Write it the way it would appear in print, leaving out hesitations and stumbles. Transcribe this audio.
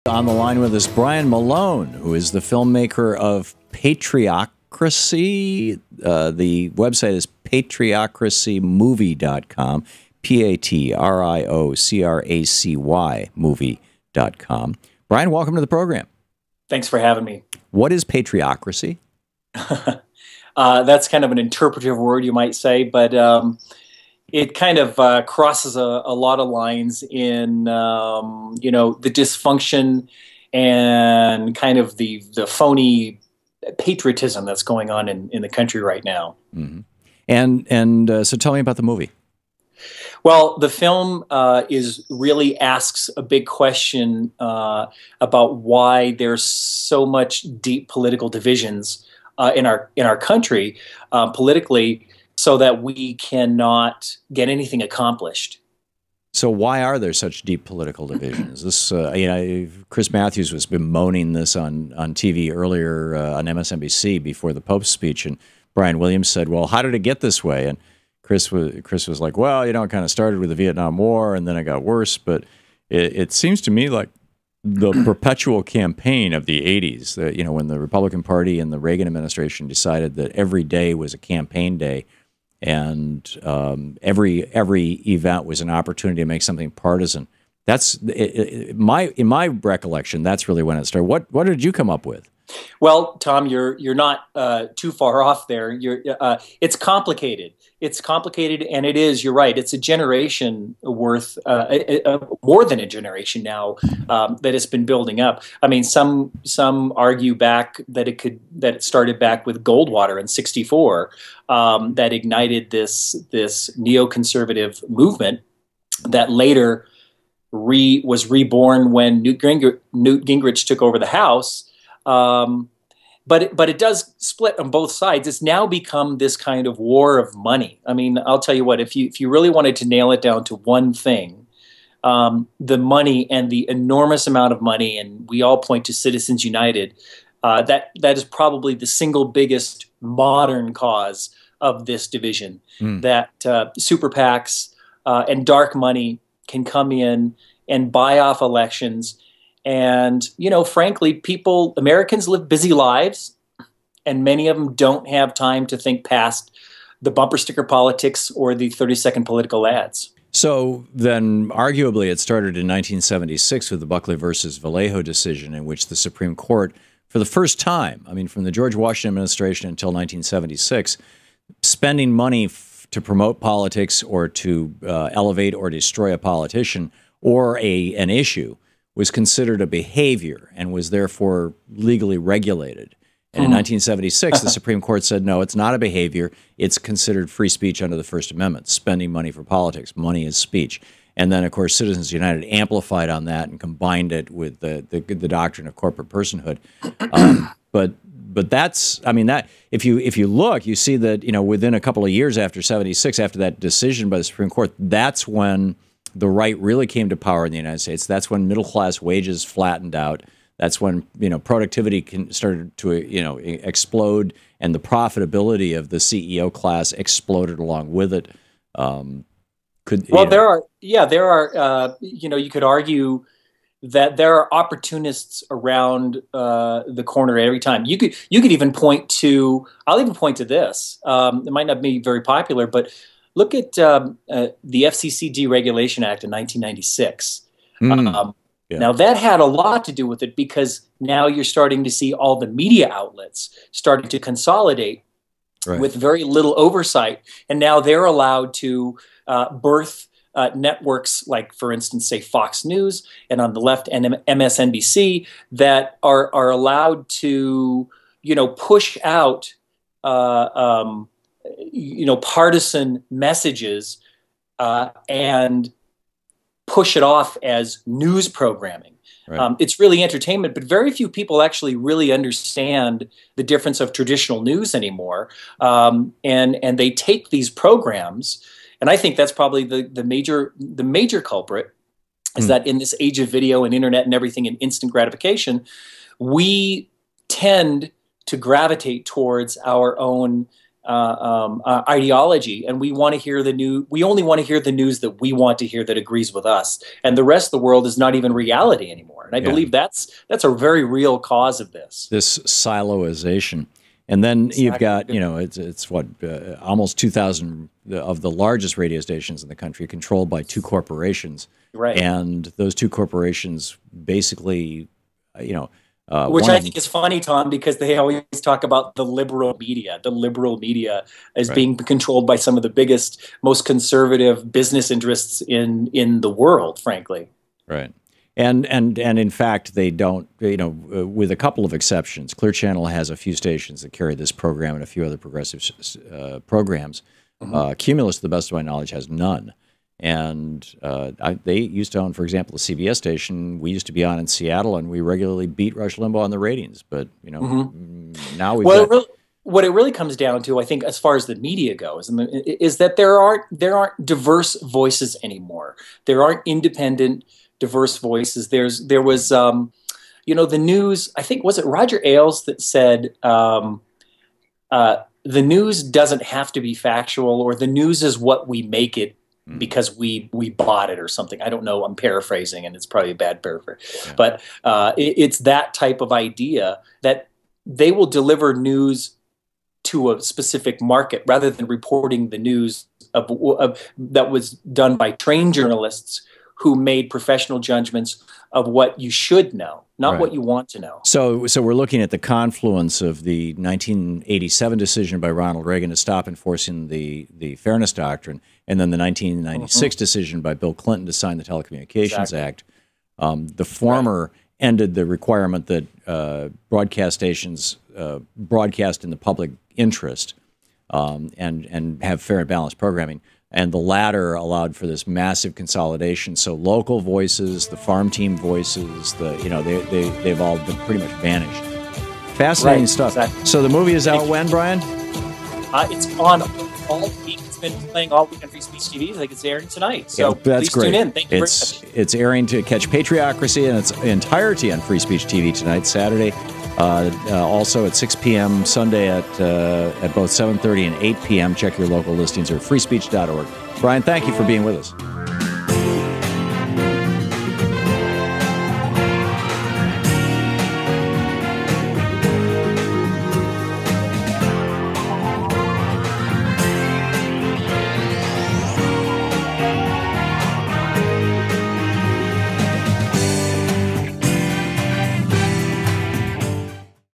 On the line with us, Brian Malone, who is the filmmaker of Patriocracy. The website is patriocracymovie.com, Patriocracy movie.com. Brian, welcome to the program. Thanks for having me. What is patriocracy? That's kind of an interpretive word, you might say, but it kind of crosses a lot of lines in, the dysfunction and kind of the phony patriotism that's going on in the country right now. Mm-hmm. And so tell me about the movie. Well, the film really asks a big question about why there's so much deep political divisions in our country politically, so that we cannot get anything accomplished. So why are there such deep political divisions? This, Chris Matthews was bemoaning this on TV earlier on MSNBC before the Pope's speech, and Brian Williams said, "Well, how did it get this way?" And Chris was like, "Well, it kind of started with the Vietnam War, and then it got worse." But it seems to me like the perpetual campaign of the '80s, when the Republican Party and the Reagan administration decided that every day was a campaign day, and every event was an opportunity to make something partisan. That's in my recollection. That's really when it started. What did you come up with? Well, Tom, you're not too far off there. It's complicated. It's complicated, and it is. You're right. It's a generation worth, more than a generation now, that it's been building up. I mean, some argue back that it started back with Goldwater in '64, that ignited this neoconservative movement that later was reborn when Newt Gingrich took over the House. But it does split on both sides. It's now become this kind of war of money. I mean, I'll tell you what, if you really wanted to nail it down to one thing, the money and the enormous amount of money, and we all point to Citizens United, that is probably the single biggest modern cause of this division, that super PACs and dark money can come in and buy off elections. And, frankly, Americans live busy lives, and many of them don't have time to think past the bumper sticker politics or the 30-second political ads. So then, arguably, it started in 1976 with the Buckley versus Vallejo decision, in which the Supreme Court, for the first time, I mean, from the George Washington administration until 1976, spending money to promote politics or to elevate or destroy a politician or an issue was considered a behavior and was therefore legally regulated. And in 1976, the Supreme Court said, no, it's not a behavior. It's considered free speech under the First Amendment, spending money for politics. Money is speech. And then, of course, Citizens United amplified on that and combined it with the doctrine of corporate personhood. But that's, I mean, that if you look, you see that, within a couple of years after '76, after that decision by the Supreme Court, that's when the right really came to power in the United States. That's when middle-class wages flattened out. That's when, productivity started to, explode, and the profitability of the CEO class exploded along with it. There are, you could argue that there are opportunists around the corner every time. You could even point to, I'll even point to this. It might not be very popular, but look at the FCC Deregulation Act in 1996. Now, that had a lot to do with it, because now you're starting to see all the media outlets starting to consolidate with very little oversight. And now they're allowed to birth networks like, for instance, say Fox News, and on the left, MSNBC, that are allowed to, push out partisan messages and push it off as news programming. Right. It's really entertainment, but very few people actually really understand the difference of traditional news anymore. And they take these programs, and I think that's probably the major culprit, is that in this age of video and internet and everything and instant gratification, we tend to gravitate towards our own ideology, and we want to hear the new. We only want to hear the news that we want to hear that agrees with us, and the rest of the world is not even reality anymore. And I believe that's a very real cause of this. This siloization. And then you've got, it's what, almost 2,000 of the largest radio stations in the country controlled by two corporations. Right. And those two corporations basically, which I think is funny, Tom, because they always talk about the liberal media as being controlled by some of the biggest, most conservative business interests in the world, frankly. Right. And in fact, they don't, with a couple of exceptions. Clear Channel has a few stations that carry this program and a few other progressive programs. Cumulus, to the best of my knowledge, has none. And they used to own, for example, the CBS station we used to be on in Seattle, and we regularly beat Rush Limbaugh on the ratings. But, now we've got... What it really comes down to, I think, as far as the media goes, is that there aren't diverse voices anymore. There aren't independent, diverse voices. There was the news. I think, was it Roger Ailes that said the news doesn't have to be factual, or the news is what we make it because we bought it or something. I don't know. I'm paraphrasing, and it's probably a bad paraphrase. Yeah. But it's that type of idea that they will deliver news to a specific market rather than reporting the news that was done by trained journalists who made professional judgments of what you should know, not what you want to know. So we're looking at the confluence of the 1987 decision by Ronald Reagan to stop enforcing the Fairness Doctrine, and then the 1996 decision by Bill Clinton to sign the Telecommunications Act. The former ended the requirement that broadcast stations broadcast in the public interest and have fair and balanced programming. And the latter allowed for this massive consolidation. So local voices, the farm team voices, they've all been pretty much vanished. Fascinating stuff. Exactly. So the movie is out when, Brian? It's on all week. It's been playing all week on Free Speech TV. I think it's airing tonight. So that's please great. Tune in. Thank you very much. It's airing to catch Patriocracy in its entirety on Free Speech TV tonight, Saturday. Also at 6 p.m. Sunday at both 7:30 and 8 p.m. Check your local listings or freespeech.org. Brian, thank you for being with us.